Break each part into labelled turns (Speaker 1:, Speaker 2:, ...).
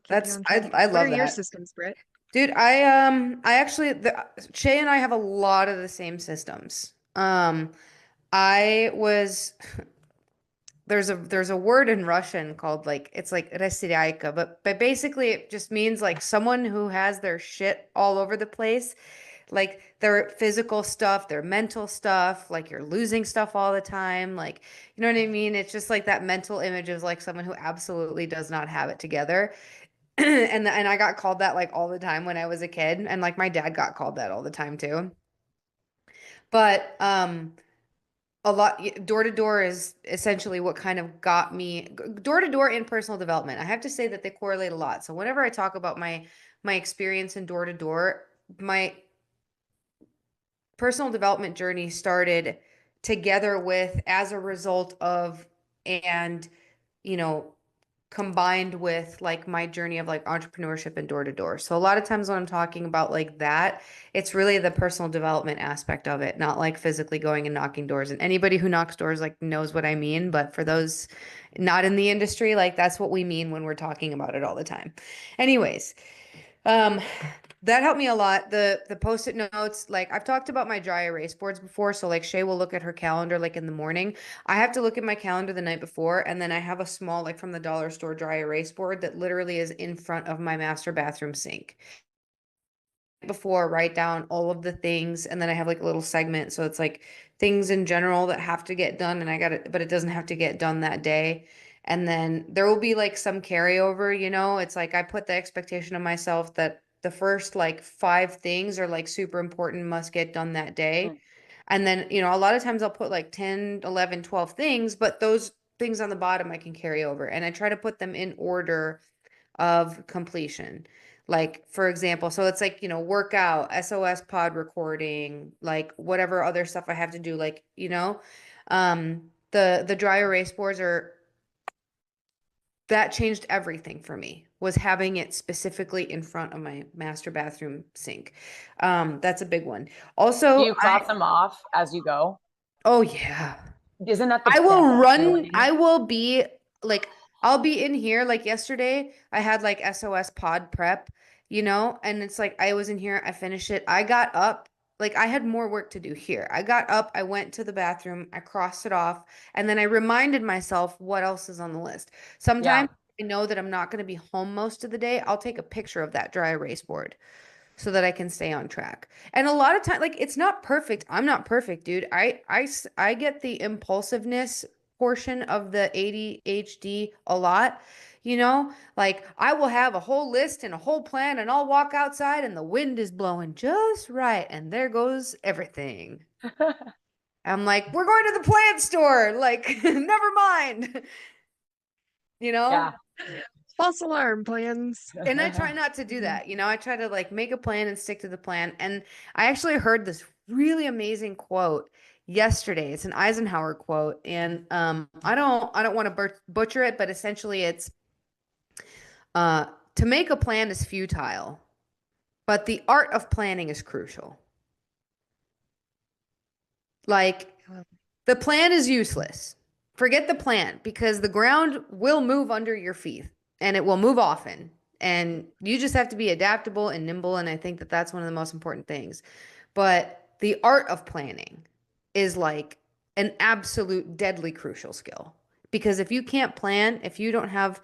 Speaker 1: keep you on track.
Speaker 2: I
Speaker 1: What are
Speaker 2: love
Speaker 1: your
Speaker 2: that.
Speaker 1: systems, Britt?
Speaker 2: Dude, I actually Chey and I have a lot of the same systems. I was there's a word in Russian called like it's like рассирайка, but basically it just means like someone who has their shit all over the place, like their physical stuff, their mental stuff, like you're losing stuff all the time, like you know what I mean? It's just like that mental image of like someone who absolutely does not have it together. And I got called that like all the time when I was a kid, and like my dad got called that all the time too. But a lot door to door is essentially what kind of got me door to door in personal development. I have to say that they correlate a lot. So whenever I talk about my experience in door to door, my personal development journey started together with as a result of and you know combined with like my journey of like entrepreneurship and door to door. So a lot of times when I'm talking about like that, it's really the personal development aspect of it, not like physically going and knocking doors. And anybody who knocks doors like knows what I mean, but for those not in the industry, like that's what we mean when we're talking about it all the time. Anyways, um, that helped me a lot. The post-it notes, like I've talked about my dry erase boards before. So like Chey will look at her calendar like in the morning. I have to look at my calendar the night before, and then I have a small, like from the dollar store dry erase board that literally is in front of my master bathroom sink. Before, write down all of the things, and then I have like a little segment. So it's like things in general that have to get done, and I got it, but it doesn't have to get done that day. And then there will be like some carryover, you know, it's like I put the expectation of myself that the first like five things are like super important, must get done that day.
Speaker 3: Mm.
Speaker 2: And then, you know, a lot of times I'll put like 10, 11, 12 things, but those things on the bottom I can carry over. And I try to put them in order of completion. Like, for example, so it's like, you know, workout, SOS pod recording, like whatever other stuff I have to do, like, you know, the dry erase boards are that changed everything for me was having it specifically in front of my master bathroom sink. That's a big one.
Speaker 3: Do
Speaker 2: Also,
Speaker 3: you cross them off as you go?
Speaker 2: oh yeah.
Speaker 3: Isn't that the
Speaker 2: I will
Speaker 3: best
Speaker 2: run,
Speaker 3: feeling?
Speaker 2: I will be like, I'll be in here. Like yesterday, I had like SOS pod prep, you know, and it's like I was in here, I finished it. I got up, like I had more work to do here. I got up, I went to the bathroom, I crossed it off, and then I reminded myself what else is on the list.
Speaker 3: Yeah.
Speaker 2: Sometimes I know that I'm not going to be home most of the day. I'll take a picture of that dry erase board so that I can stay on track. And a lot of time, like it's not perfect. I'm not perfect, dude. I get the impulsiveness portion of the ADHD a lot. You know, like I will have a whole list and a whole plan, and I'll walk outside and the wind is blowing just right, and there goes everything. I'm like, we're going to the plant store. Like, never mind. You know?
Speaker 3: Yeah.
Speaker 1: False alarm plans.
Speaker 2: And I try not to do that. You know, I try to like make a plan and stick to the plan. And I actually heard this really amazing quote yesterday. It's an Eisenhower quote, and I don't want to butcher it, but essentially it's uh to make a plan is futile, but the art of planning is crucial. Like the plan is useless. Forget the plan because the ground will move under your feet and it will move often. And you just have to be adaptable and nimble. And I think that that's one of the most important things. But the art of planning is like an absolute deadly crucial skill. Because if you can't plan, if you don't have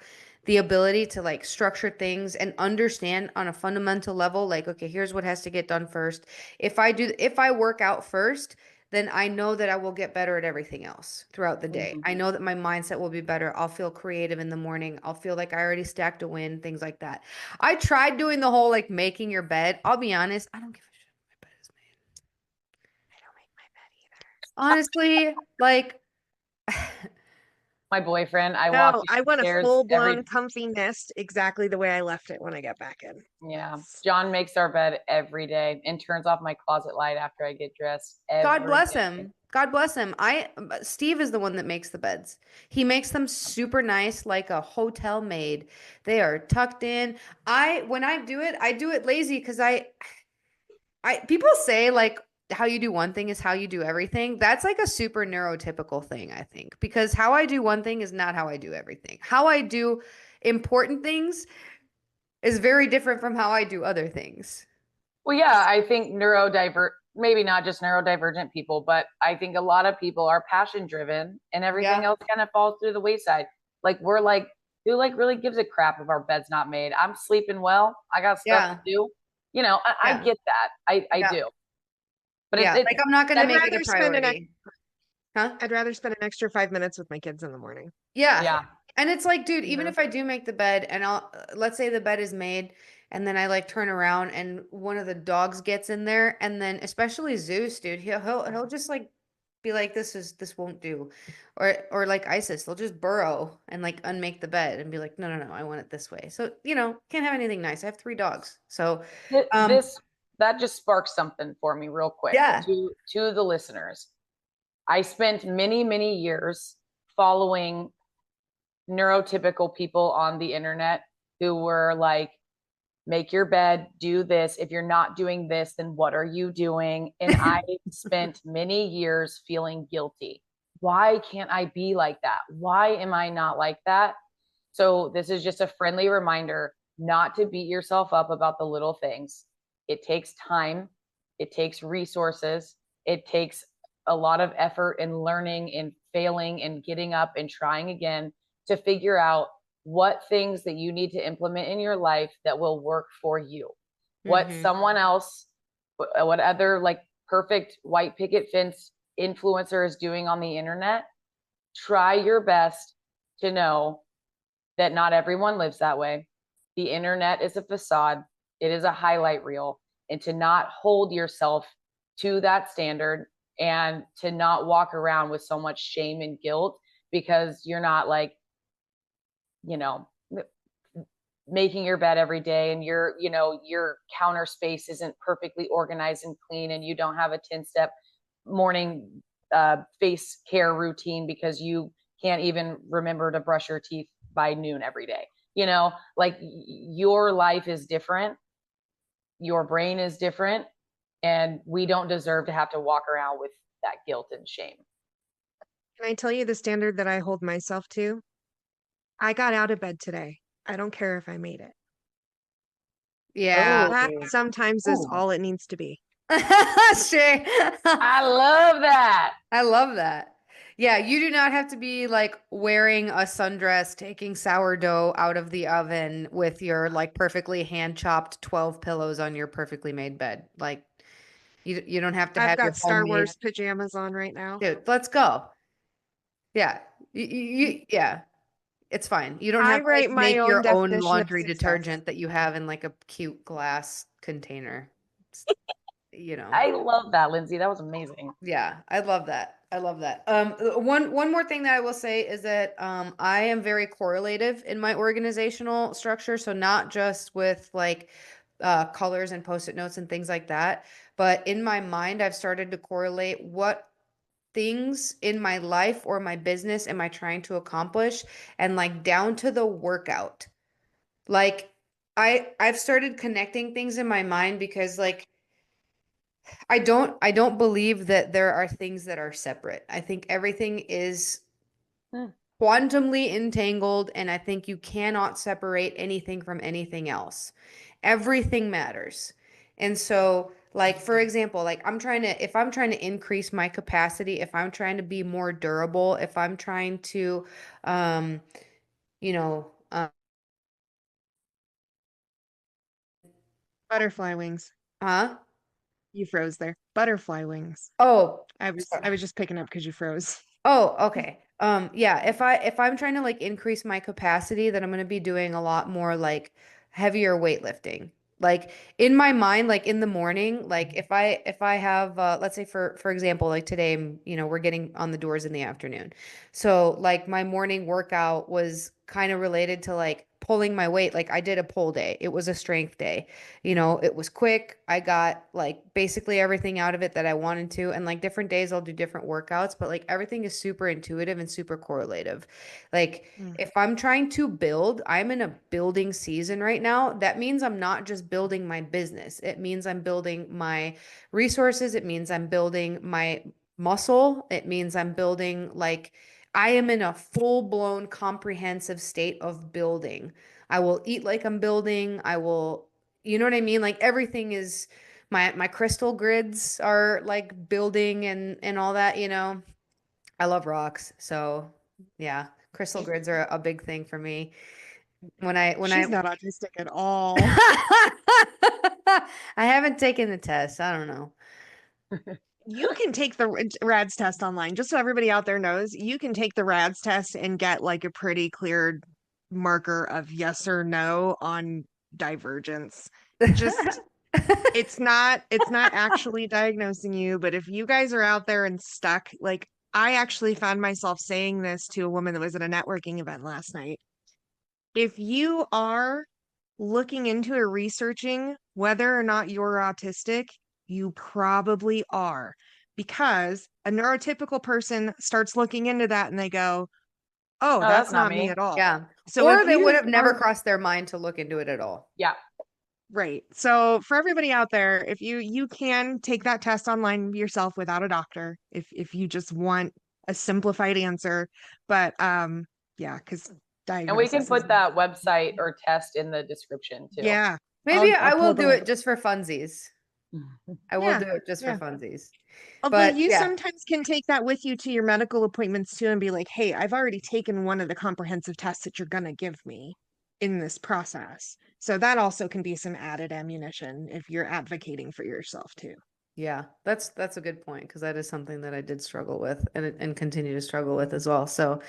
Speaker 2: the ability to like structure things and understand on a fundamental level, like, okay, here's what has to get done first. If I work out first, then I know that I will get better at everything else throughout the day.
Speaker 3: Mhm.
Speaker 2: I know that my mindset will be better. I'll feel creative in the morning. I'll feel like I already stacked a win, things like that. I tried doing the whole like making your bed. I'll be honest, I don't give a shit if my bed is made.
Speaker 1: I don't make my bed either.
Speaker 2: Honestly, like
Speaker 3: My boyfriend, I walk
Speaker 1: No, I want a
Speaker 3: upstairs
Speaker 1: full
Speaker 3: every,
Speaker 1: blown comfy nest exactly the way I left it when I get back in.
Speaker 3: yeah. John makes our bed every day and turns off my closet light after I get dressed
Speaker 2: God
Speaker 3: every
Speaker 2: bless
Speaker 3: day.
Speaker 2: him. God bless him. Steve is the one that makes the beds. He makes them super nice, like a hotel maid. They are tucked in. When I do it lazy because people say like how you do one thing is how you do everything. That's like a super neurotypical thing, I think, because how I do one thing is not how I do everything. How I do important things is very different from how I do other things.
Speaker 3: Well, yeah, I think maybe not just neurodivergent people, but I think a lot of people are passion driven and everything
Speaker 2: Yeah.
Speaker 3: else kind of falls through the wayside. Like we're like, who like really gives a crap if our bed's not made? I'm sleeping well. I got stuff
Speaker 2: Yeah.
Speaker 3: to do. I
Speaker 2: Yeah.
Speaker 3: get that. I
Speaker 2: Yeah.
Speaker 3: do. But
Speaker 2: Yeah. Like I'm not going to
Speaker 1: I'd
Speaker 3: that,
Speaker 2: make it a
Speaker 1: rather spend
Speaker 2: priority. Huh?
Speaker 1: I'd rather spend an extra 5 minutes with my kids in the morning.
Speaker 2: Yeah.
Speaker 3: yeah.
Speaker 2: And it's like, dude,
Speaker 1: You
Speaker 2: even
Speaker 1: know?
Speaker 2: if I do make the bed and let's say the bed is made and then I like turn around and one of the dogs gets in there and then especially Zeus, dude, he'll just like be like, this won't do. Or like Isis, they'll just burrow and like unmake the bed and be like, no, no, no, I want it this way. So, can't have anything nice. I have 3 dogs. So, um,
Speaker 3: This that just sparks something for me real quick
Speaker 2: yeah.
Speaker 3: to the listeners. I spent many, many years following neurotypical people on the internet who were like, make your bed, do this. If you're not doing this, then what are you doing? And I spent many years feeling guilty. Why can't I be like that? Why am I not like that? So this is just a friendly reminder not to beat yourself up about the little things. It takes time, it takes resources, it takes a lot of effort and learning and failing and getting up and trying again to figure out what things that you need to implement in your life that will work for you. What
Speaker 2: Mhm.
Speaker 3: someone else, what other like perfect white picket fence influencer is doing on the internet, try your best to know that not everyone lives that way. The internet is a facade, it is a highlight reel, and to not hold yourself to that standard and to not walk around with so much shame and guilt because you're not like, you know, making your bed every day and your counter space isn't perfectly organized and clean and you don't have a 10-step morning face care routine because you can't even remember to brush your teeth by noon every day. Like your life is different, your brain is different, and we don't deserve to have to walk around with that guilt and shame.
Speaker 1: Can I tell you the standard that I hold myself to? I got out of bed today. I don't care if I made it.
Speaker 2: Yeah.
Speaker 1: That
Speaker 3: Oh,
Speaker 1: sometimes is all it needs to be.
Speaker 2: Shay.
Speaker 3: I love that.
Speaker 2: I love that. Yeah, you do not have to be like wearing a sundress, taking sourdough out of the oven with your like perfectly hand chopped 12 pillows on your perfectly made bed. Like you don't have to
Speaker 1: I've
Speaker 2: have your
Speaker 1: got Star
Speaker 2: homemade.
Speaker 1: Wars pajamas on right now.
Speaker 2: Dude, let's go. Yeah. Yeah. It's fine. You don't
Speaker 1: I
Speaker 2: have to like
Speaker 1: write my
Speaker 2: make
Speaker 1: own
Speaker 2: your own
Speaker 1: definition of
Speaker 2: laundry
Speaker 1: success.
Speaker 2: detergent that you have in like a cute glass container. It's,
Speaker 3: I love that, Lyndsay. That was amazing.
Speaker 2: Yeah, I love that. I love that. One more thing that I will say is that I am very correlative in my organizational structure. So not just with like colors and post-it notes and things like that, but in my mind, I've started to correlate what things in my life or my business am I trying to accomplish, and like down to the workout. Like I've started connecting things in my mind because like I don't believe that there are things that are separate. I think everything is
Speaker 3: Hmm.
Speaker 2: quantumly entangled, and I think you cannot separate anything from anything else. Everything matters. And so, like for example, like if I'm trying to increase my capacity, if I'm trying to be more durable, if I'm trying to um, you know,
Speaker 1: Butterfly wings.
Speaker 2: huh?
Speaker 1: You froze there. Butterfly wings.
Speaker 2: Oh,
Speaker 1: I was just picking up because you froze.
Speaker 2: Oh, okay. Yeah, if I'm trying to like increase my capacity, then I'm going to be doing a lot more like heavier weightlifting. Like in my mind, like in the morning, like if I have let's say for example, like today, we're getting on the doors in the afternoon. So like my morning workout was kind of related to like pulling my weight. Like I did a pull day. It was a strength day. It was quick. I got like basically everything out of it that I wanted to. And like different days I'll do different workouts, but like everything is super intuitive and super correlative. Like
Speaker 1: Mm.
Speaker 2: if I'm trying to build, I'm in a building season right now. That means I'm not just building my business. It means I'm building my resources. It means I'm building my muscle. It means I'm building like I am in a full-blown comprehensive state of building. I will eat like I'm building. I will, you know what I mean? Like everything is my crystal grids are like building and all that, you know. I love rocks. So, yeah, crystal grids are a big thing for me. When I
Speaker 1: She's not autistic at all.
Speaker 2: I haven't taken the test. I don't know.
Speaker 1: You can take the RADS test online. Just so everybody out there knows, you can take the RADS test and get like a pretty clear marker of yes or no on divergence. Just it's not actually diagnosing you, but if you guys are out there and stuck, like I actually found myself saying this to a woman that was at a networking event last night. If you are looking into or researching whether or not you're autistic, you probably are, because a neurotypical person starts looking into that and they go, oh,
Speaker 3: Oh,
Speaker 1: that's
Speaker 3: that's not
Speaker 1: not me
Speaker 3: me.
Speaker 1: at all.
Speaker 2: Yeah.
Speaker 1: So
Speaker 2: Or
Speaker 1: if
Speaker 2: they would
Speaker 1: you
Speaker 2: have never
Speaker 1: are
Speaker 2: crossed their mind to look into it at all.
Speaker 3: Yeah.
Speaker 1: right. So for everybody out there, if you can take that test online yourself without a doctor, if you just want a simplified answer. But yeah, because
Speaker 3: And we can
Speaker 1: diagnosis is
Speaker 3: put that website or test in the description too.
Speaker 1: yeah.
Speaker 2: Maybe
Speaker 1: I'll
Speaker 2: I will
Speaker 1: pull the
Speaker 2: do
Speaker 1: link.
Speaker 2: it just for funsies. I will
Speaker 1: Yeah,
Speaker 2: do it just for
Speaker 1: yeah.
Speaker 2: funsies.
Speaker 1: Although
Speaker 2: But
Speaker 1: you
Speaker 2: yeah,
Speaker 1: sometimes can take that with you to your medical appointments too and be like, hey, I've already taken one of the comprehensive tests that you're gonna give me in this process. So that also can be some added ammunition if you're advocating for yourself too.
Speaker 2: yeah, that's a good point because that is something that I did struggle with and continue to struggle with as well. So,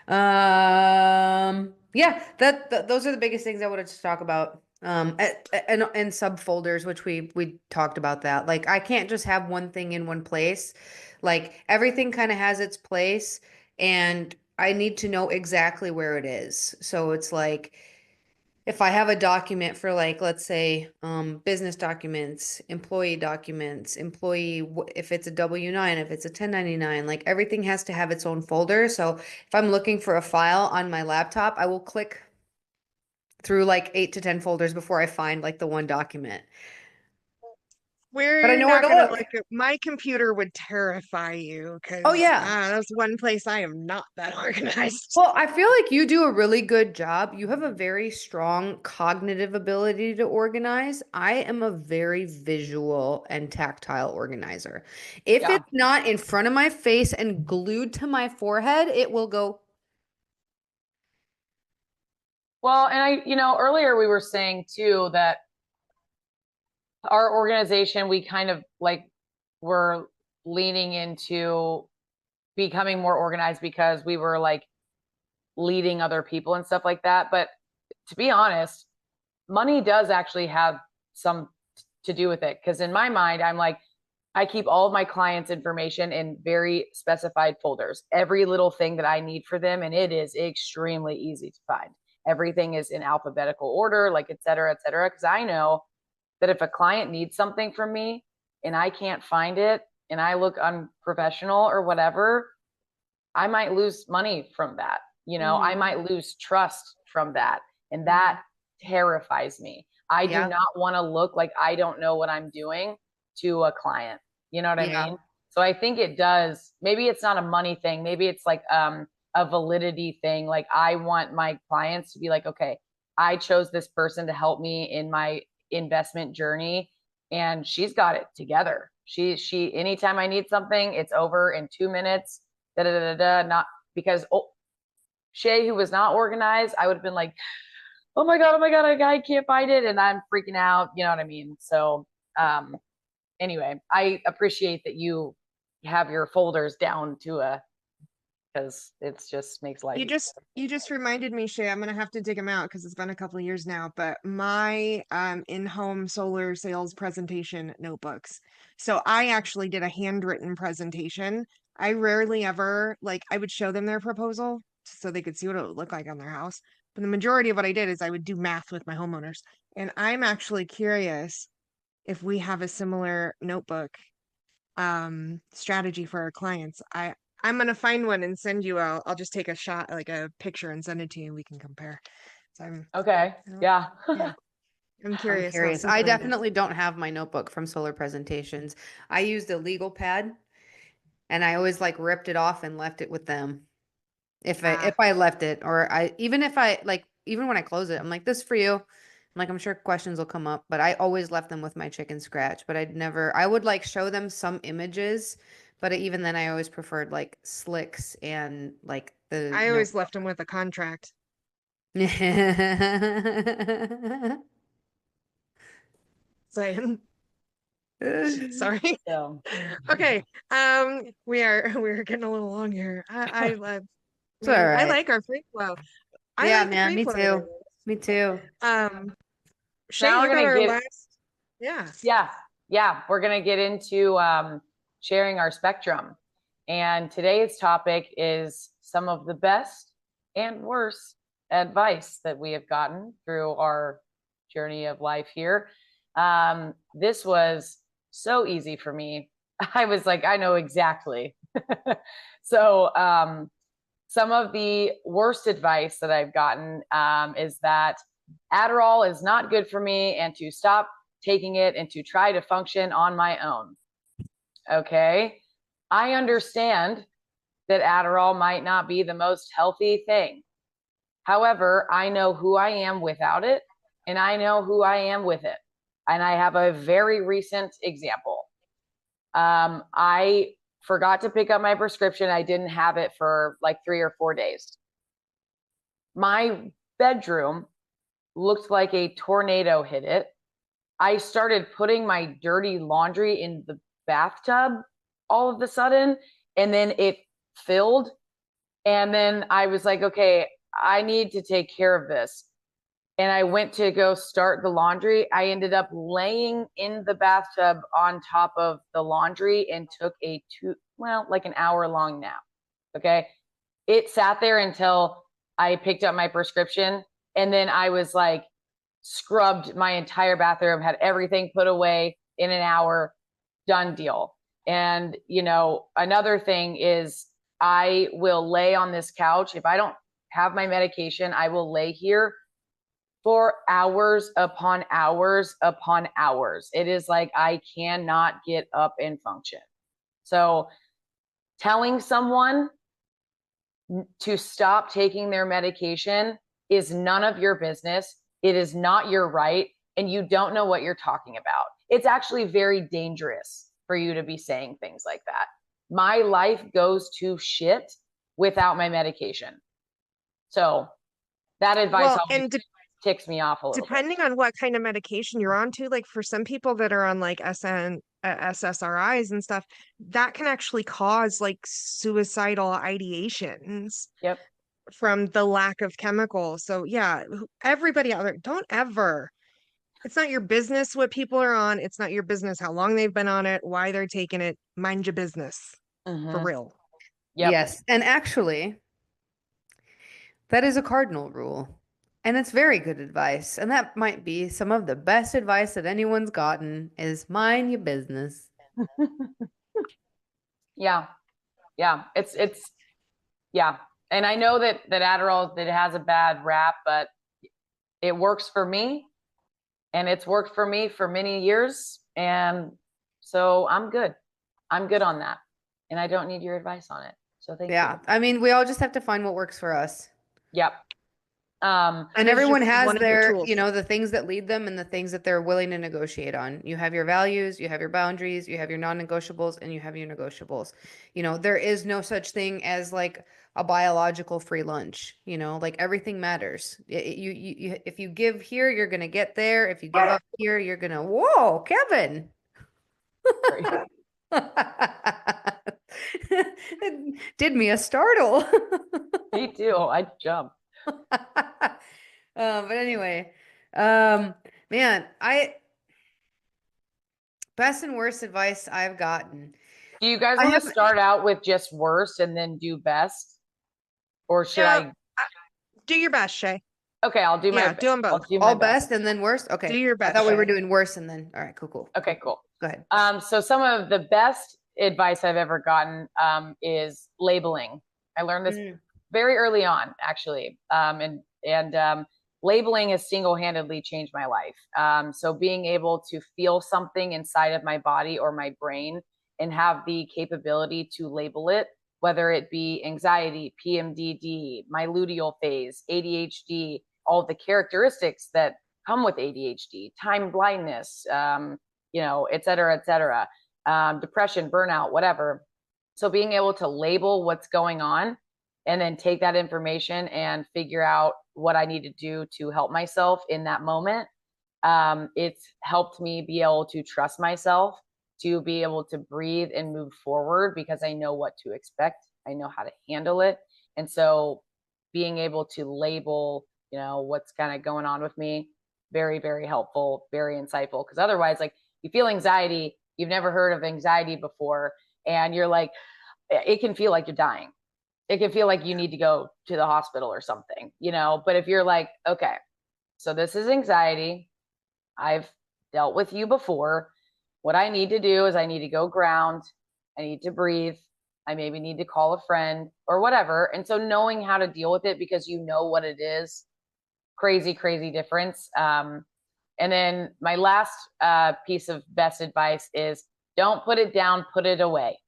Speaker 2: yeah, those are the biggest things I wanted to talk about. And subfolders, which we talked about that. Like I can't just have one thing in one place. Like everything kind of has its place, and I need to know exactly where it is. So it's like if I have a document for like, let's say, business documents, employee documents, if it's a W-9, if it's a 1099, like everything has to have its own folder. So if I'm looking for a file on my laptop, I will click through like 8 to 10 folders before I find like the one document. But I
Speaker 1: We're
Speaker 2: know where
Speaker 1: not
Speaker 2: to
Speaker 1: gonna
Speaker 2: look.
Speaker 1: look at my computer would terrify you
Speaker 2: Oh
Speaker 1: because
Speaker 2: yeah.
Speaker 1: that's one place I am not that organized.
Speaker 2: Well, I feel like you do a really good job. You have a very strong cognitive ability to organize. I am a very visual and tactile organizer. If
Speaker 3: Yeah.
Speaker 2: it's not in front of my face and glued to my forehead, it will go.
Speaker 3: Well, and earlier we were saying too that our organization, we kind of like were leaning into becoming more organized because we were like leading other people and stuff like that. But to be honest, money does actually have some to do with it. Because in my mind, I'm like, I keep all of my clients' information in very specified folders, every little thing that I need for them. And it is extremely easy to find. Everything is in alphabetical order, like et cetera, et cetera. Because I know that if a client needs something from me and I can't find it and I look unprofessional or whatever, I might lose money from that. I might lose trust from that. And that terrifies me. I do
Speaker 2: Yeah.
Speaker 3: not want to look like I don't know what I'm doing to a client. You know what I
Speaker 2: Yeah.
Speaker 3: mean? So I think it does. Maybe it's not a money thing. Maybe it's like a validity thing. Like I want my clients to be like, okay, I chose this person to help me in my investment journey and she's got it together. She anytime I need something, it's over in 2 minutes. Da da da da. Not because Chey, who was not organized, I would have been like, oh my god, I can't find it, and I'm freaking out. You know what I mean? So, anyway, I appreciate that you have your folders down to a because it just makes life.
Speaker 1: You just reminded me, Shay, I'm gonna have to dig them out because it's been a couple of years now, but my in-home solar sales presentation notebooks. So I actually did a handwritten presentation. I rarely ever like I would show them their proposal so they could see what it would look like on their house. But the majority of what I did is I would do math with my homeowners. And I'm actually curious if we have a similar notebook strategy for our clients. I'm gonna find one and send you I'll just take a shot, like a picture and send it to you and we can compare. So
Speaker 3: Okay.
Speaker 1: yeah,
Speaker 3: Yeah.
Speaker 1: I'm
Speaker 2: I'm
Speaker 1: curious how
Speaker 2: curious. I
Speaker 1: similar it is.
Speaker 2: definitely don't have my notebook from solar presentations. I used a legal pad and I always like ripped it off and left it with them. If
Speaker 1: Ah,
Speaker 2: I left it or I even if I like even when I close it, I'm like, this is for you. I'm like, I'm sure questions will come up, but I always left them with my chicken scratch, but I would like show them some images, but even then I always preferred like slicks and like the
Speaker 1: I
Speaker 2: no.
Speaker 1: always left them with a contract. Saying. Sorry.
Speaker 3: So
Speaker 1: Okay. We're getting a little long here. I love,
Speaker 2: It's all
Speaker 1: man, I
Speaker 2: right.
Speaker 1: like our free flow. I
Speaker 2: Yeah,
Speaker 1: like the
Speaker 2: man,
Speaker 1: free
Speaker 2: me
Speaker 1: flow
Speaker 2: too.
Speaker 1: today.
Speaker 2: Me too.
Speaker 1: Chey,
Speaker 3: now
Speaker 1: you
Speaker 3: we're
Speaker 1: got
Speaker 3: gonna
Speaker 1: our
Speaker 3: get
Speaker 1: last. Yeah.
Speaker 3: yeah, we're gonna get into sharing our spectrum. And today's topic is some of the best and worst advice that we have gotten through our journey of life here. This was so easy for me. I was like, I know exactly. So some of the worst advice that I've gotten is that Adderall is not good for me and to stop taking it and to try to function on my own. Okay. I understand that Adderall might not be the most healthy thing. However, I know who I am without it, and I know who I am with it. And I have a very recent example. I forgot to pick up my prescription. I didn't have it for like 3 or 4 days. My bedroom looked like a tornado hit it. I started putting my dirty laundry in the bathtub all of a sudden, and then it filled. And then I was like, okay, I need to take care of this. And I went to go start the laundry. I ended up laying in the bathtub on top of the laundry and took like an hour long nap. Okay. It sat there until I picked up my prescription. And then I was like, scrubbed my entire bathroom, had everything put away in an hour, done deal. And, another thing is I will lay on this couch. If I don't have my medication, I will lay here for hours upon hours upon hours. It is like I cannot get up and function. So telling someone to stop taking their medication is none of your business. It is not your right, and you don't know what you're talking about. It's actually very dangerous for you to be saying things like that. My life goes to shit without my medication. So that advice always ticks me off a little bit.
Speaker 1: Depending on what kind of medication you're on too, like for some people that are on like SSRIs and stuff, that can actually cause like suicidal ideations.
Speaker 3: Yep.
Speaker 1: From the lack of chemicals. So yeah, everybody out there, don't ever. It's not your business what people are on. It's not your business how long they've been on it, why they're taking it. Mind your business. For real.
Speaker 3: Yep.
Speaker 2: Yes. And actually, that is a cardinal rule. And it's very good advice. And that might be some of the best advice that anyone's gotten is mind your business.
Speaker 3: Yeah. Yeah. It's yeah. And I know that Adderall, that has a bad rap, but it works for me, and it's worked for me for many years. And so I'm good. I'm good on that. And I don't need your advice on it. So thank you.
Speaker 2: Yeah. I mean, we all just have to find what works for us.
Speaker 3: Yep.
Speaker 2: And everyone has their,
Speaker 1: tools.
Speaker 2: the things that lead them and the things that they're willing to negotiate on. You have your values, you have your boundaries, you have your non-negotiables, and you have your negotiables. There is no such thing as like a biological free lunch. Like everything matters. You if you give here, you're gonna get there. If you give up here, you're gonna. Whoa, Kevin! It did me a startle.
Speaker 3: Me too. I jumped.
Speaker 2: But anyway, man, best and worst advice I've gotten.
Speaker 3: Do you guys want to start out with just worst and then do best? Or should I?
Speaker 1: Do your best, Chey.
Speaker 3: Okay, I'll do my best.
Speaker 1: Do them both.
Speaker 2: All best and then worst? Okay.
Speaker 1: Do your best.
Speaker 2: I thought we were doing worse and then, all right, cool.
Speaker 3: Okay, cool.
Speaker 2: Go ahead.
Speaker 3: So some of the best advice I've ever gotten is labeling. I learned this very early on, actually. And labeling has single-handedly changed my life. So being able to feel something inside of my body or my brain and have the capability to label it, whether it be anxiety, PMDD, my luteal phase, ADHD, all the characteristics that come with ADHD, time blindness, et cetera, depression, burnout, whatever. So being able to label what's going on and then take that information and figure out what I need to do to help myself in that moment. It's helped me be able to trust myself, to be able to breathe and move forward because I know what to expect. I know how to handle it. And so being able to label, what's kind of going on with me, very, very helpful, very insightful. Because otherwise, like, you feel anxiety, you've never heard of anxiety before, and you're like, it can feel like you're dying. It can feel like you need to go to the hospital or something, but if you're like, okay, so this is anxiety. I've dealt with you before. What I need to do is I need to go ground. I need to breathe. I maybe need to call a friend or whatever. And so knowing how to deal with it because you know what it is, crazy, crazy difference. And then my last piece of best advice is don't put it down, put it away.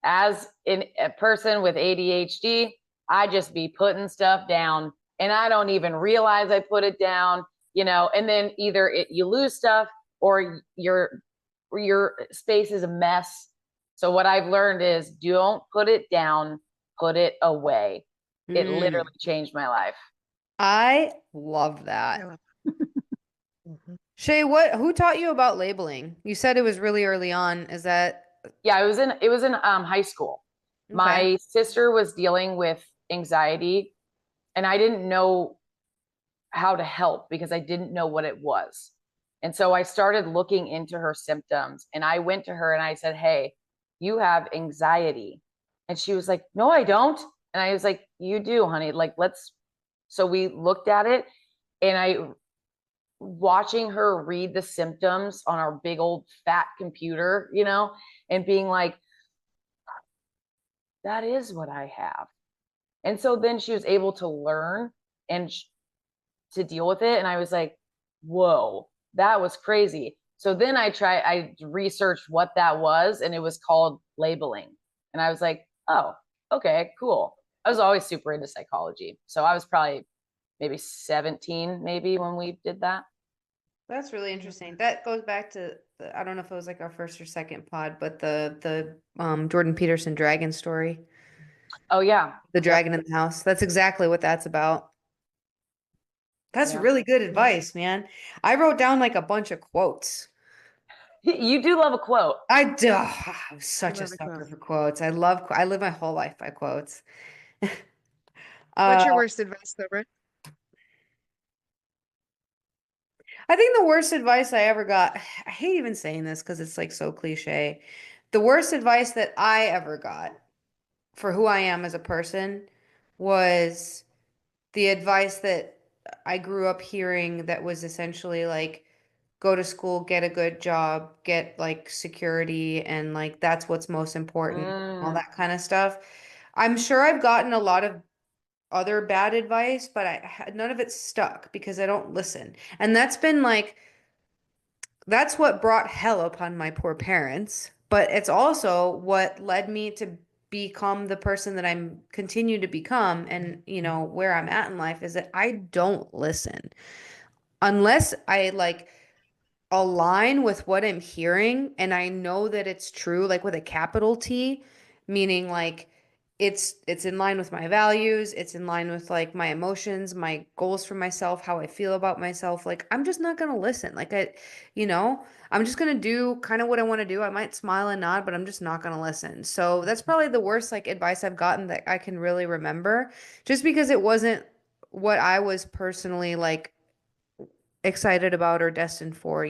Speaker 3: As a person with ADHD, I just be putting stuff down and I don't even realize I put it down, and then either you lose stuff or your space is a mess. So what I've learned is don't put it down, put it away. It literally changed my life.
Speaker 2: I love that.
Speaker 1: Mhm.
Speaker 2: Chey, who taught you about labeling? You said it was really early on. Is that
Speaker 3: Yeah, it was in high school.
Speaker 2: okay?
Speaker 3: My sister was dealing with anxiety and I didn't know how to help because I didn't know what it was. And so I started looking into her symptoms and I went to her and I said, "Hey, you have anxiety." And she was like, "No, I don't." And I was like, "You do, honey. Like, so we looked at it and watching her read the symptoms on our big old fat computer, and being like, that is what I have. And so then she was able to learn and to deal with it. And I was like, whoa, that was crazy. So then I researched what that was, and it was called labeling. And I was like, oh, okay, cool. I was always super into psychology. So I was probably maybe 17, maybe, when we did that.
Speaker 2: That's really interesting. That goes back to I don't know if it was like our first or second pod, but the Jordan Peterson dragon story.
Speaker 3: Oh yeah.
Speaker 2: The dragon in the house. That's exactly what that's about. That's
Speaker 3: Yeah.
Speaker 2: really good advice, man. I wrote down like a bunch of quotes.
Speaker 3: You do love a quote.
Speaker 2: I do. I'm such a
Speaker 1: love a
Speaker 2: sucker
Speaker 1: quote.
Speaker 2: for quotes. I live my whole life by quotes.
Speaker 1: What's
Speaker 2: Uh,
Speaker 1: your worst advice, though, Britt?
Speaker 2: I think the worst advice I ever got, I hate even saying this because it's like so cliche. The worst advice that I ever got for who I am as a person was the advice that I grew up hearing that was essentially like go to school, get a good job, get like security, and like that's what's most important, all
Speaker 3: Mm.
Speaker 2: that kind of stuff. I'm sure I've gotten a lot of other bad advice, but none of it stuck because I don't listen. And that's what brought hell upon my poor parents, but it's also what led me to become the person that I'm continue to become. And where I'm at in life is that I don't listen unless I like align with what I'm hearing and I know that it's true, like with a capital T, meaning like it's in line with my values, it's in line with like my emotions, my goals for myself, how I feel about myself. Like I'm just not gonna listen. I'm just gonna do kind of what I want to do. I might smile and nod, but I'm just not gonna listen. So that's probably the worst like advice I've gotten that I can really remember, just because it wasn't what I was personally like excited about or destined for,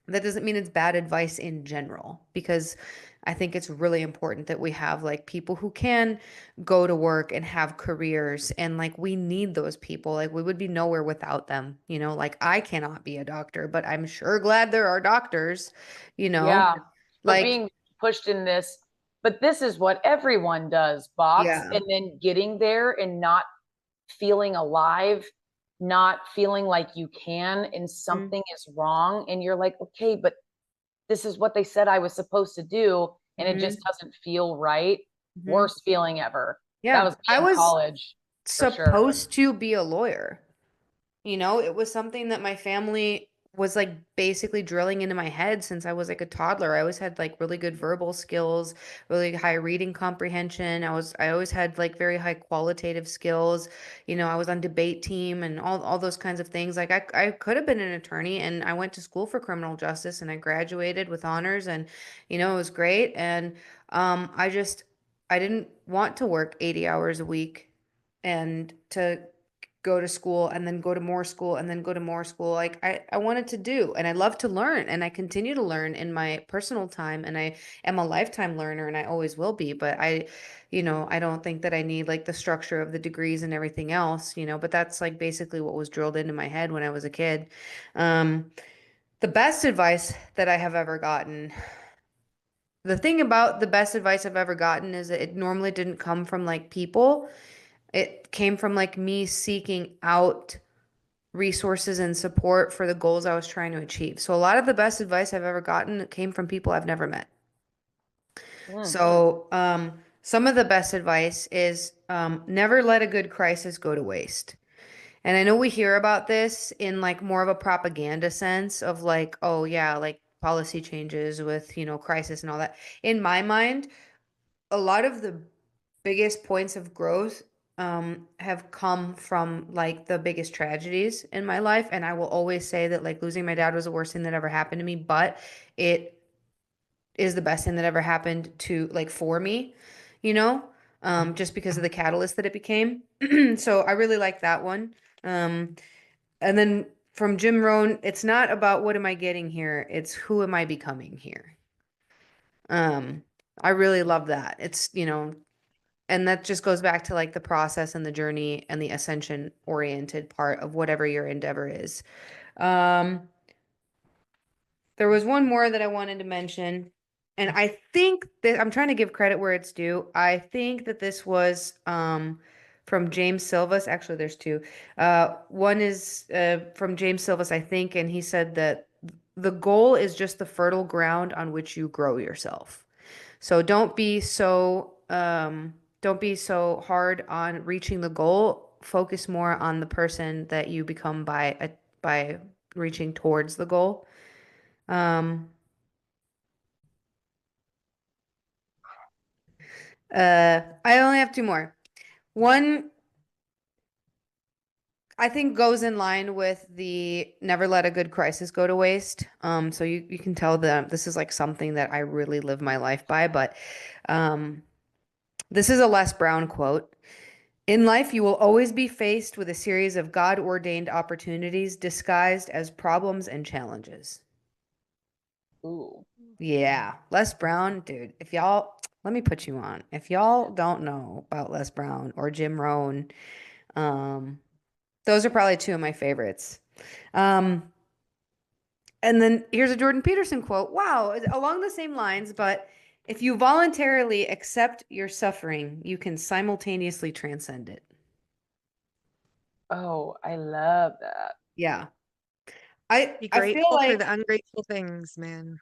Speaker 2: that doesn't mean it's bad advice in general, because I think it's really important that we have like people who can go to work and have careers, and like we need those people. Like we would be nowhere without them, like I cannot be a doctor, but I'm sure glad there are doctors,
Speaker 3: Yeah. But
Speaker 2: like
Speaker 3: being pushed in this, but this is what everyone does, box,
Speaker 2: yeah.
Speaker 3: and then getting there and not feeling alive, not feeling like you can, and
Speaker 2: Mhm.
Speaker 3: something is wrong. And you're like, okay, but this is what they said I was supposed to do. And it just
Speaker 2: Mhm.
Speaker 3: doesn't feel right.
Speaker 2: Mhm.
Speaker 3: Worst feeling ever. That
Speaker 2: Yeah.
Speaker 3: was me in college. For sure.
Speaker 2: supposed to be a lawyer. You know, it was something that my family was like basically drilling into my head since I was like a toddler. I always had like really good verbal skills, really high reading comprehension. I always had like very high qualitative skills. You know, I was on debate team and all those kinds of things. Like I could have been an attorney, and I went to school for criminal justice and I graduated with honors, and you know, it was great. And I didn't want to work 80 hours a week and to go to school and then go to more school and then go to more school. Like I wanted to do, and I love to learn, and I continue to learn in my personal time, and I am a lifetime learner, and I always will be. But you know, I don't think that I need like the structure of the degrees and everything else, you know, but that's like basically what was drilled into my head when I was a kid. Um, the best advice that I have ever gotten, the thing about the best advice I've ever gotten is that it normally didn't come from like people. It came from like me seeking out resources and support for the goals I was trying to achieve. So a lot of the best advice I've ever gotten came from people I've never met.
Speaker 3: Mm.
Speaker 2: So some of the best advice is never let a good crisis go to waste. And I know we hear about this in like more of a propaganda sense of like, oh yeah, like policy changes with, you know, crisis and all that. In my mind, a lot of the biggest points of growth have come from like the biggest tragedies in my life. And I will always say that like losing my dad was the worst thing that ever happened to me, but it is the best thing that ever happened to like for me, you know, just because of the catalyst that it became. So I really like that one. Um, and then from Jim Rohn, it's not about what am I getting here, it's who am I becoming here. Um, I really love that. It's, you know, and that just goes back to like the process and the journey and the ascension oriented part of whatever your endeavor is. Um, there was one more that I wanted to mention, and I think that I'm trying to give credit where it's due. I think that this was from James Silvas. Actually, there's two. One is from James Silvas, I think, and he said that the goal is just the fertile ground on which you grow yourself. So don't be so hard on reaching the goal. Focus more on the person that you become by reaching towards the goal. Um, I only have two more. One, I think goes in line with the never let a good crisis go to waste. So you can tell that this is like something that I really live my life by, but um, this is a Les Brown quote. In life, you will always be faced with a series of God-ordained opportunities disguised as problems and challenges.
Speaker 3: Ooh.
Speaker 2: Yeah, Les Brown, dude. If y'all, let me put you on. If y'all don't know about Les Brown or Jim Rohn, um, those are probably two of my favorites. Um, and then here's a Jordan Peterson quote. Wow, along the same lines, but if you voluntarily accept your suffering, you can simultaneously transcend it.
Speaker 3: Oh, I love that.
Speaker 2: Yeah.
Speaker 1: Be
Speaker 2: I feel
Speaker 1: grateful for
Speaker 2: like
Speaker 1: the ungrateful things, man.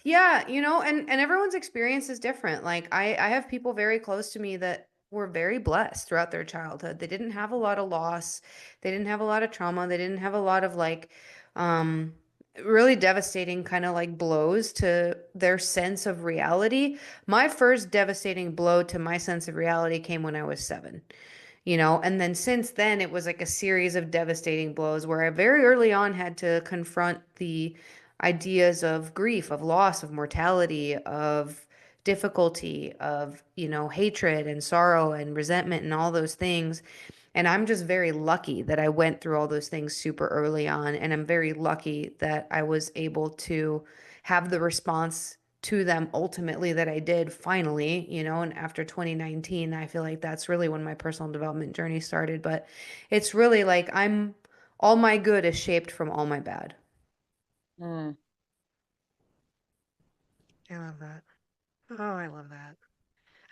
Speaker 2: yeah, you know, and everyone's experience is different. Like I have people very close to me that were very blessed throughout their childhood. They didn't have a lot of loss. They didn't have a lot of trauma. They didn't have a lot of like um really devastating kind of like blows to their sense of reality. My first devastating blow to my sense of reality came when I was 7, you know, and then since then it was like a series of devastating blows where I very early on had to confront the ideas of grief, of loss, of mortality, of difficulty, of, you know, hatred and sorrow and resentment and all those things. And I'm just very lucky that I went through all those things super early on. And I'm very lucky that I was able to have the response to them ultimately that I did finally, you know, and after 2019, I feel like that's really when my personal development journey started. But it's really like all my good is shaped from all my bad.
Speaker 3: Mm.
Speaker 1: I love that. Oh, I love that.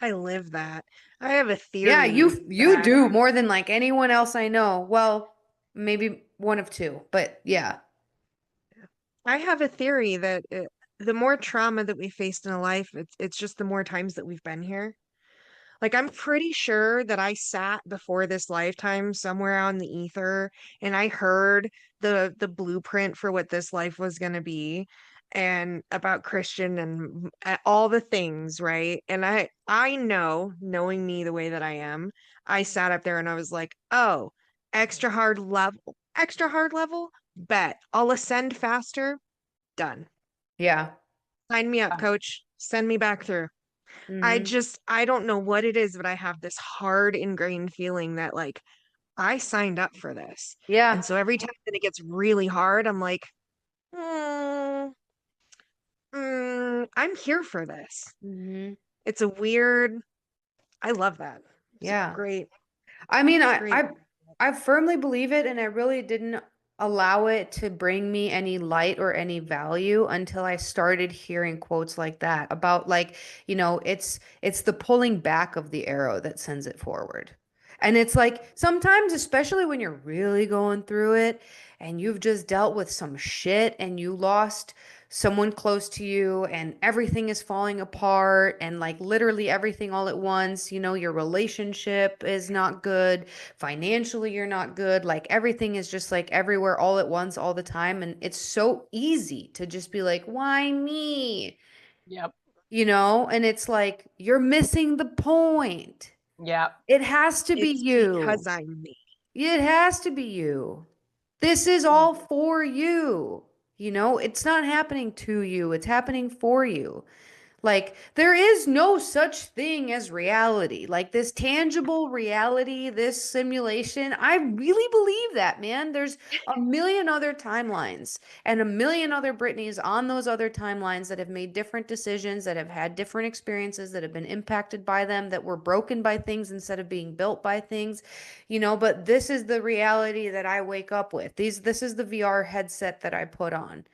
Speaker 1: I live that. I have a
Speaker 2: Yeah,
Speaker 1: theory
Speaker 2: you
Speaker 1: that
Speaker 2: do more than like anyone else I know. Well, maybe one of two, but yeah.
Speaker 1: I have a theory that the more trauma that we faced in a life, it's just the more times that we've been here. Like I'm pretty sure that I sat before this lifetime somewhere on the ether and I heard the blueprint for what this life was going to be and about Christian and all the things, right? And I know, knowing me the way that I am, I sat up there and I was like, "Oh, extra hard level, bet. I'll ascend faster. Done.
Speaker 2: Yeah.
Speaker 1: Sign me up, coach. Send me back through."
Speaker 2: Mm-hmm.
Speaker 1: I don't know what it is, but I have this hard ingrained feeling that like I signed up for this. And
Speaker 2: Yeah.
Speaker 1: so every time that it gets really hard, I'm like, mm, I'm here for this.
Speaker 2: Mm-hmm.
Speaker 1: It's a weird, I love that. It's a
Speaker 2: Yeah.
Speaker 1: great,
Speaker 2: I mean,
Speaker 1: great.
Speaker 2: I firmly believe it, and I really didn't allow it to bring me any light or any value until I started hearing quotes like that about like, it's the pulling back of the arrow that sends it forward. And it's like sometimes, especially when you're really going through it and you've just dealt with some shit and you lost someone close to you and everything is falling apart and like literally everything all at once, your relationship is not good, financially you're not good, like everything is just like everywhere all at once all the time, and it's so easy to just be like, why me?
Speaker 3: Yep.
Speaker 2: And it's like you're missing the point.
Speaker 3: Yep.
Speaker 2: It has to be
Speaker 1: It's
Speaker 2: you.
Speaker 1: because I'm me.
Speaker 2: It has to be you. This is all for you. It's not happening to you, it's happening for you. Like, there is no such thing as reality. Like, this tangible reality, this simulation, I really believe that, man. There's a million other timelines and a million other Britneys on those other timelines that have made different decisions, that have had different experiences, that have been impacted by them, that were broken by things instead of being built by things, but this is the reality that I wake up with. This is the VR headset that I put on,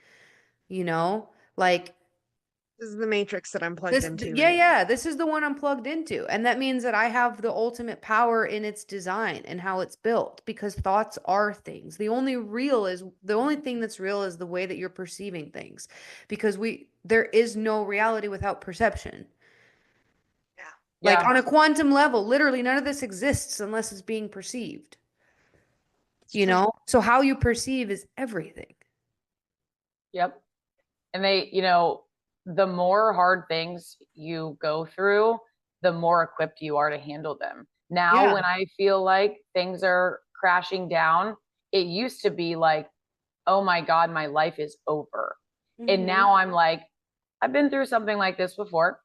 Speaker 2: like,
Speaker 1: This is the matrix that I'm plugged
Speaker 2: this,
Speaker 1: into
Speaker 2: yeah,
Speaker 1: right now.
Speaker 2: yeah, this is the one I'm plugged into. And that means that I have the ultimate power in its design and how it's built, because thoughts are things. The only thing that's real is the way that you're perceiving things, because there is no reality without perception. Like
Speaker 3: Yeah.
Speaker 2: on a quantum level, literally none of this exists unless it's being perceived,
Speaker 1: It's true.
Speaker 2: So how you perceive is everything.
Speaker 3: Yep. And the more hard things you go through, the more equipped you are to handle them. Now,
Speaker 2: Yeah.
Speaker 3: when I feel like things are crashing down, it used to be like, oh my God, my life is over. And now I'm like, I've been through something like this before.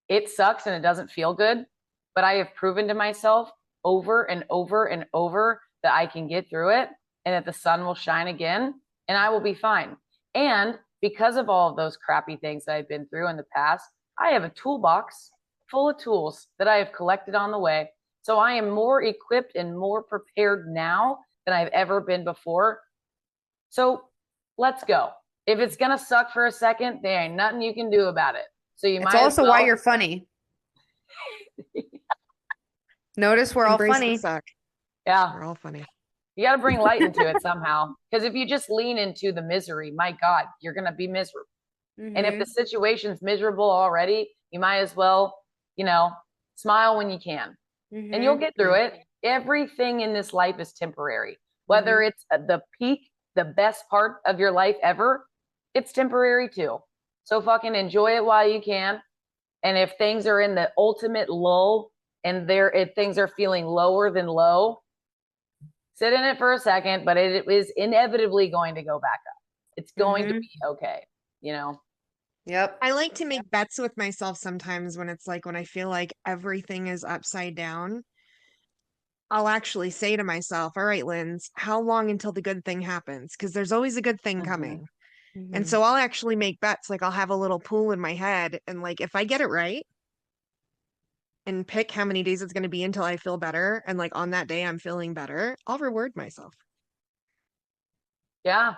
Speaker 3: It sucks and it doesn't feel good, but I have proven to myself over and over and over that I can get through it and that the sun will shine again and I will be fine. And because of all of those crappy things that I've been through in the past, I have a toolbox full of tools that I have collected on the way. So I am more equipped and more prepared now than I've ever been before. So let's go. If it's going to suck for a second, there ain't nothing you can do about it. So you
Speaker 2: It's
Speaker 3: might
Speaker 2: also
Speaker 3: as well.
Speaker 2: why you're funny. Notice we're all
Speaker 1: Embrace the
Speaker 2: funny.
Speaker 1: suck.
Speaker 3: Yeah.
Speaker 1: We're all funny.
Speaker 3: You got to bring light into it somehow. Because if you just lean into the misery, my God, you're going to be miserable. And if the situation's miserable already, you might as well, smile when you can. And you'll get through it. Everything in this life is temporary. Whether it's the peak, the best part of your life ever, it's temporary too. So fucking enjoy it while you can. And if things are in the ultimate lull and if things are feeling lower than low, sit in it for a second, but it is inevitably going to go back up. It's going to be okay,
Speaker 2: Yep.
Speaker 1: I like to make bets with myself sometimes when it's like when I feel like everything is upside down. I'll actually say to myself, all right, Linz, how long until the good thing happens? Because there's always a good thing coming. And so I'll actually make bets. Like I'll have a little pool in my head. And like if I get it right and pick how many days it's going to be until I feel better, and like on that day I'm feeling better, I'll reward myself.
Speaker 3: Yeah.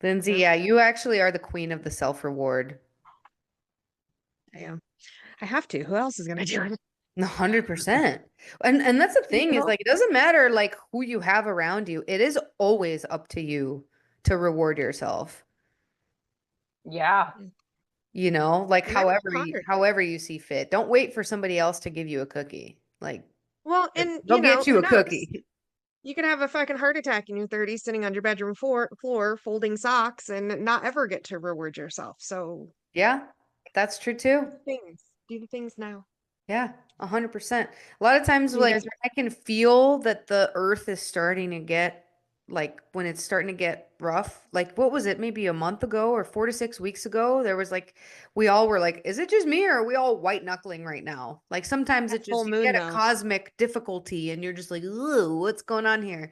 Speaker 2: Lyndsay, yeah, you actually are the queen of the self-reward.
Speaker 1: I am. I have to. Who else is going to do it?
Speaker 2: 100%. And that's the thing is like, it doesn't matter like who you have around you. It is always up to you to reward yourself.
Speaker 3: Yeah.
Speaker 2: you know, like
Speaker 1: And that was hard.
Speaker 2: however you see fit. Don't wait for somebody else to give you a cookie. Like,
Speaker 1: Well, and
Speaker 2: go get you
Speaker 1: who
Speaker 2: a
Speaker 1: knows?
Speaker 2: cookie.
Speaker 1: You could have a fucking heart attack in your 30s sitting on your bedroom floor folding socks and not ever get to reward yourself. So
Speaker 2: Yeah, that's true
Speaker 1: do
Speaker 2: too.
Speaker 1: the things. Do the things now.
Speaker 2: Yeah, 100%. A lot of times,
Speaker 1: You
Speaker 2: like,
Speaker 1: guys,
Speaker 2: I can feel that the earth is starting to get, like, when it's starting to get rough. Like, what was it? Maybe a month ago or 4 to 6 weeks ago, there was like, we all were like, is it just me or are we all white knuckling right now? Like, sometimes
Speaker 1: that
Speaker 2: it
Speaker 1: full
Speaker 2: just, you
Speaker 1: moon
Speaker 2: get a
Speaker 1: though.
Speaker 2: cosmic difficulty and you're just like, ooh, what's going on here?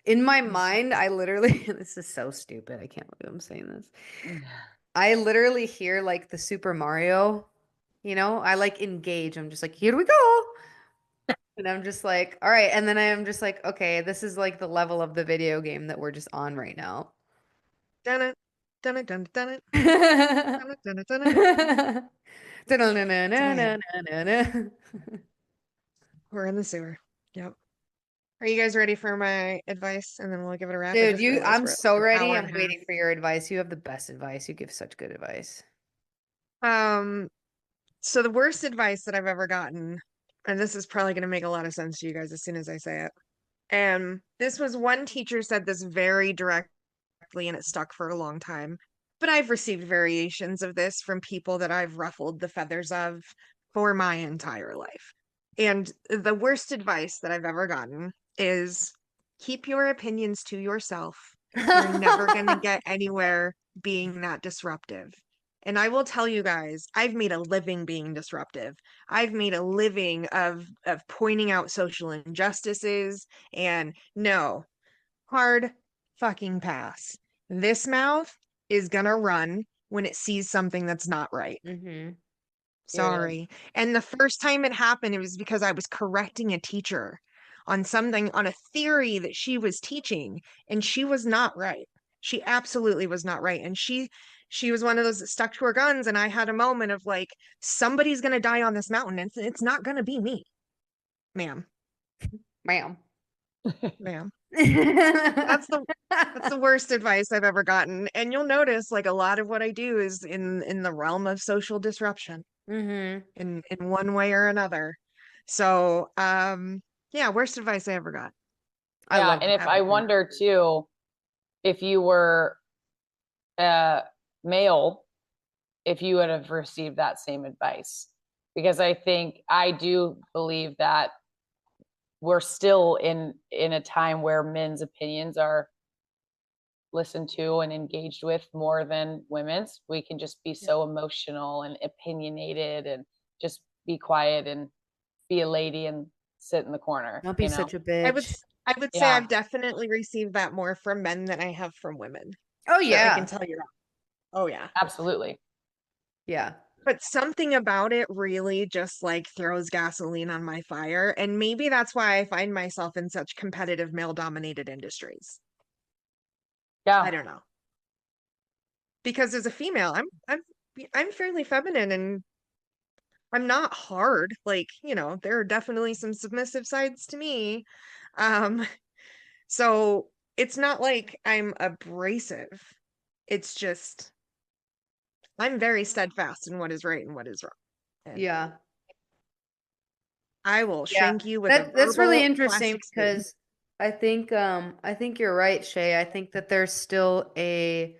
Speaker 2: In my mind, I literally, this is so stupid. I can't believe I'm saying this. I literally hear like the Super Mario, I like engage. I'm just like, here we go. And I'm just like, all right. And then I am just like, okay, this is like the level of the video game that we're just on right now.
Speaker 1: Dun it, dun it, dun it, dun it, dun it, dun it, dun it. Dang,
Speaker 2: Da-na-na-na-na-na-na-na.
Speaker 1: we're in the sewer. Yep. Are you guys ready for my advice? And then we'll give it a wrap. I
Speaker 2: Dude,
Speaker 1: just realized
Speaker 2: I'm
Speaker 1: we're at
Speaker 2: so
Speaker 1: like an
Speaker 2: ready.
Speaker 1: hour and
Speaker 2: I'm
Speaker 1: a
Speaker 2: waiting for your advice. You have the best advice. You give such good advice.
Speaker 1: half. So the worst advice that I've ever gotten, and this is probably going to make a lot of sense to you guys as soon as I say it. And this was one teacher said this very directly, and it stuck for a long time. But I've received variations of this from people that I've ruffled the feathers of for my entire life. And the worst advice that I've ever gotten is keep your opinions to yourself. You're never going to get anywhere being that disruptive. And I will tell you guys, I've made a living being disruptive. I've made a living of pointing out social injustices and no, hard fucking pass. This mouth is gonna run when it sees something that's not right.
Speaker 2: Mm-hmm. Period.
Speaker 1: Sorry. And the first time it happened, it was because I was correcting a teacher on something, on a theory that she was teaching, and she was not right. She absolutely was not right. And she was one of those that stuck to her guns. And I had a moment of like, somebody's gonna die on this mountain. It's not gonna be me, ma'am.
Speaker 2: Ma'am.
Speaker 1: Ma'am. That's the worst advice I've ever gotten. And you'll notice like a lot of what I do is in the realm of social disruption
Speaker 2: Mm-hmm.
Speaker 1: in one way or another. So yeah, worst advice I ever got.
Speaker 2: I
Speaker 3: Yeah.
Speaker 2: love
Speaker 3: And
Speaker 2: that.
Speaker 3: if I wonder too, if you were male, if you would have received that same advice, because I do believe that we're still in a time where men's opinions are listened to and engaged with more than women's. We can just be so emotional and opinionated and just be quiet and be a lady and sit in the corner,
Speaker 2: Don't be such a bitch.
Speaker 1: I would say
Speaker 3: Yeah,
Speaker 1: I've definitely received that more from men than I have from women.
Speaker 2: Oh
Speaker 1: That I can
Speaker 2: yeah.
Speaker 1: tell you that. Oh yeah.
Speaker 3: absolutely.
Speaker 2: Yeah.
Speaker 1: But something about it really just like throws gasoline on my fire. And maybe that's why I find myself in such competitive male dominated industries. I
Speaker 3: Yeah.
Speaker 1: don't know. Because as a female, I'm fairly feminine and I'm not hard. Like, there are definitely some submissive sides to me. Um, so it's not like I'm abrasive. It's just I'm very steadfast in what is right and what is wrong. And
Speaker 2: Yeah.
Speaker 1: I will
Speaker 2: Yeah.
Speaker 1: shank you with a
Speaker 2: That's really
Speaker 1: verbal
Speaker 2: interesting
Speaker 1: plastic spoon.
Speaker 2: because I think you're right, Chey. I think that there's still a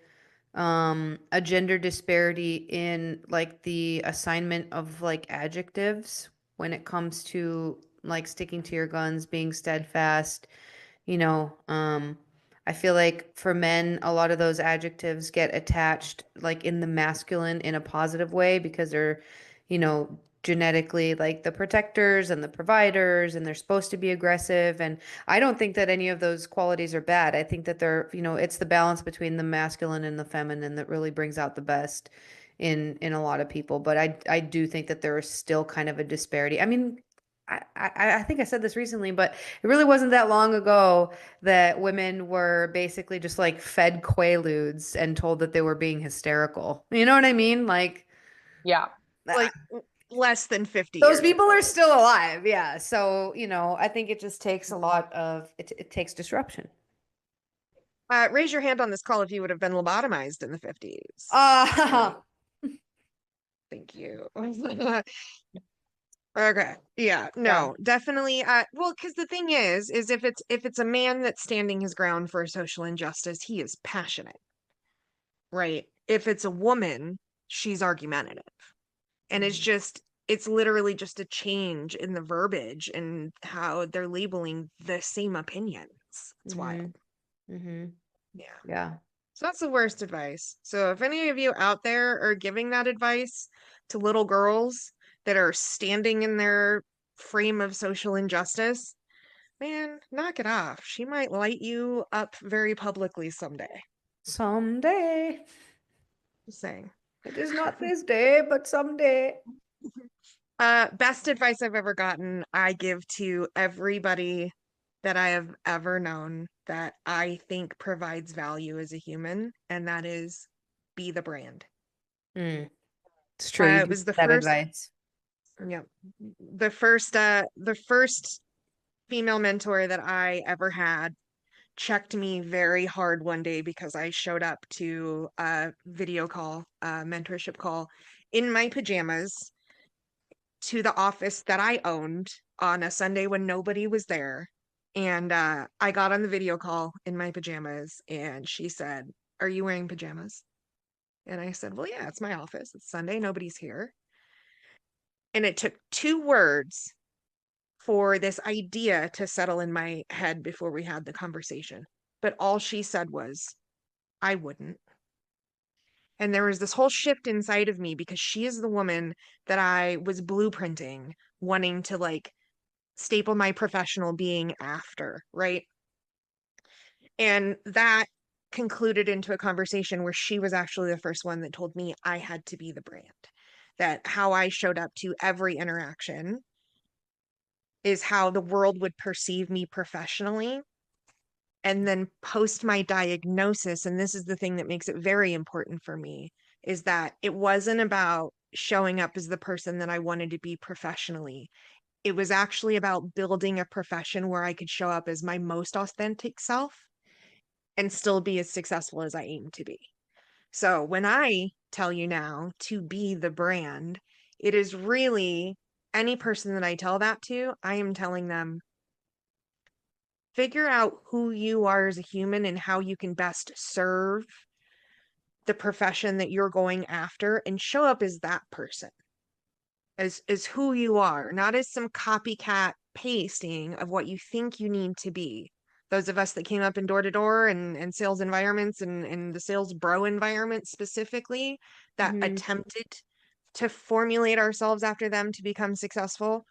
Speaker 2: gender disparity in like the assignment of like adjectives when it comes to like sticking to your guns, being steadfast, you know, I feel like for men, a lot of those adjectives get attached like in the masculine in a positive way because they're, genetically like the protectors and the providers and they're supposed to be aggressive. And I don't think that any of those qualities are bad. I think that they're, it's the balance between the masculine and the feminine that really brings out the best in a lot of people. But I do think that there is still kind of a disparity. I mean, I think I said this recently, but it really wasn't that long ago that women were basically just like fed Quaaludes and told that they were being hysterical. You know what I mean? Like,
Speaker 3: Yeah.
Speaker 1: Like less than 50
Speaker 2: those
Speaker 1: years
Speaker 2: people
Speaker 1: ago.
Speaker 2: are still alive. Yeah. So, I think it just takes a lot of it takes disruption.
Speaker 1: Raise your hand on this call if you would have been lobotomized in the 50s.
Speaker 2: Uh
Speaker 1: Thank you. Okay. Yeah. No, definitely. Well, because the thing is if it's a man that's standing his ground for social injustice, he is passionate, right? If it's a woman, she's argumentative. And it's literally just a change in the verbiage and how they're labeling the same opinions. It's wild.
Speaker 2: Mm-hmm.
Speaker 1: Yeah.
Speaker 2: Yeah.
Speaker 1: So that's the worst advice. So if any of you out there are giving that advice to little girls that are standing in their frame of social injustice, man, knock it off. She might light you up very publicly someday.
Speaker 2: Someday.
Speaker 1: Just saying.
Speaker 2: It is not this day, but someday.
Speaker 1: Best advice I've ever gotten, I give to everybody that I have ever known that I think provides value as a human, and that is be the brand.
Speaker 2: It's true.
Speaker 1: It was the
Speaker 2: that
Speaker 1: first
Speaker 2: advice.
Speaker 1: Yeah. The first female mentor that I ever had checked me very hard one day because I showed up to a video call, a mentorship call in my pajamas to the office that I owned on a Sunday when nobody was there. And I got on the video call in my pajamas and she said, "Are you wearing pajamas?" And I said, "Well, yeah, it's my office. It's Sunday. Nobody's here." And it took 2 words for this idea to settle in my head before we had the conversation. But all she said was, "I wouldn't." And there was this whole shift inside of me because she is the woman that I was blueprinting, wanting to like staple my professional being after, right? And that concluded into a conversation where she was actually the first one that told me I had to be the brand, that how I showed up to every interaction is how the world would perceive me professionally. And then post my diagnosis, and this is the thing that makes it very important for me, is that it wasn't about showing up as the person that I wanted to be professionally. It was actually about building a profession where I could show up as my most authentic self and still be as successful as I aim to be. So when I tell you now to be the brand, it is really any person that I tell that to, I am telling them, figure out who you are as a human and how you can best serve the profession that you're going after and show up as that person, as who you are, not as some copycat pasting of what you think you need to be. Those of us that came up in door to door and sales environments and the sales bro environment specifically that attempted to formulate ourselves after them to become successful,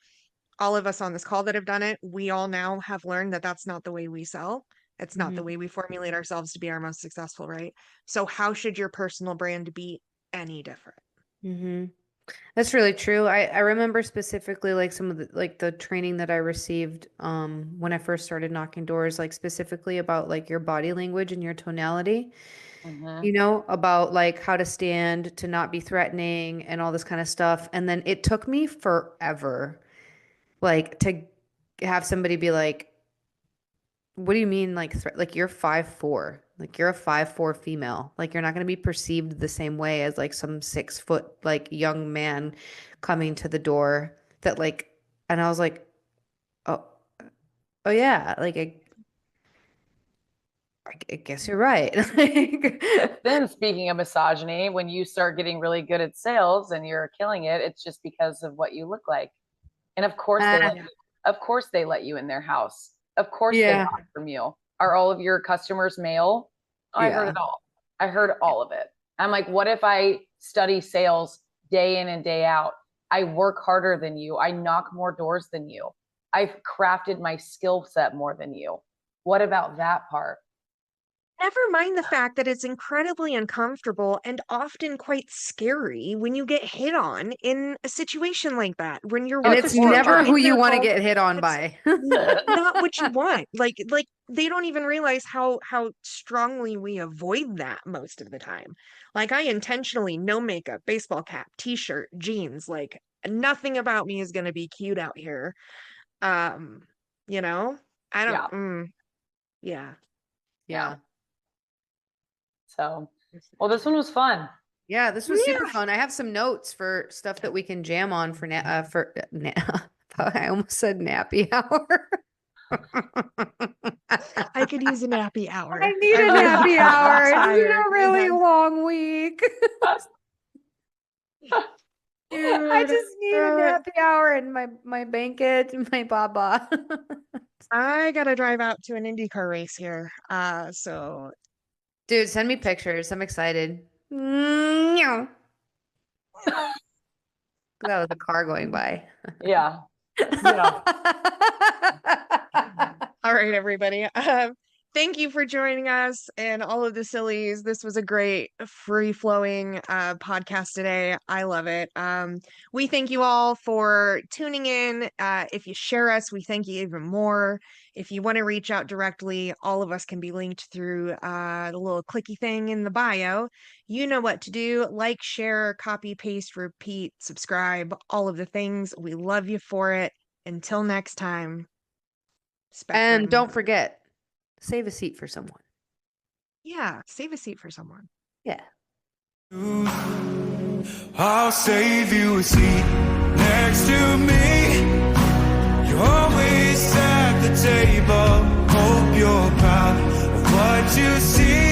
Speaker 1: all of us on this call that have done it, we all now have learned that that's not the way we sell. It's not the way we formulate ourselves to be our most successful, right? So how should your personal brand be any different?
Speaker 2: That's really true. I remember specifically like some of the training that I received when I first started knocking doors, like specifically about like your body language and your tonality, you know, about like how to stand, to not be threatening and all this kind of stuff. And then it took me forever, like to have somebody be like, "What do you mean like like you're 5'4"? Like you're a 5'4" female. Like you're not going to be perceived the same way as like some 6 foot like young man coming to the door that like." And I was like, "Oh, oh yeah, like I guess you're right."
Speaker 3: Then speaking of misogyny, when you start getting really good at sales and you're killing it, it's just because of what you look like. And of course they let you in their house. Of course they
Speaker 2: Yeah.
Speaker 3: bought from you. Are all of your customers male? Oh, I heard
Speaker 2: Yeah.
Speaker 3: it all. I heard all of it. I'm like, what if I study sales day in and day out? I work harder than you. I knock more doors than you. I've crafted my skill set more than you. What about that part?
Speaker 1: Never mind the fact that it's incredibly uncomfortable and often quite scary when you get hit on in a situation like that. When you're
Speaker 2: And
Speaker 1: with
Speaker 2: it's
Speaker 1: a stranger
Speaker 2: never who
Speaker 1: in
Speaker 2: you
Speaker 1: their
Speaker 2: want to
Speaker 1: home,
Speaker 2: get hit on
Speaker 1: it's
Speaker 2: by.
Speaker 1: not what you want. Like they don't even realize how strongly we avoid that most of the time. Like I intentionally no makeup, baseball cap, t-shirt, jeans, like nothing about me is going to be cute out here. Um, you know, I don't yeah.
Speaker 3: Yeah.
Speaker 2: Yeah.
Speaker 3: So, well, this one was fun.
Speaker 2: Yeah, this was super fun. I have some notes for stuff that we can jam on for I almost said nappy hour.
Speaker 1: I could use a nappy hour.
Speaker 2: I need a
Speaker 1: really
Speaker 2: nappy
Speaker 1: do.
Speaker 2: hour.
Speaker 1: I'm
Speaker 2: It's been
Speaker 1: tired.
Speaker 2: a really long week. I
Speaker 1: Dude,
Speaker 2: just need a nappy hour and my blanket and my baba.
Speaker 1: I gotta drive out to an IndyCar race here. So
Speaker 2: Dude, send me pictures. I'm excited. Meow. That was a car going by.
Speaker 3: Yeah. Yeah.
Speaker 1: all right, everybody. Thank you for joining us and all of the sillies. This was a great free flowing podcast today. I love it. We thank you all for tuning in. If you share us, we thank you even more. If you want to reach out directly, all of us can be linked through the little clicky thing in the bio. You know what to do. Like, share, copy, paste, repeat, subscribe, all of the things. We love you for it. Until next time. Spectrum.
Speaker 2: And don't forget, save a seat for someone.
Speaker 1: Yeah, save a seat for someone.
Speaker 2: Yeah.
Speaker 4: I'll save you a seat next to me. You're always at the table. Hope you're proud of what you see.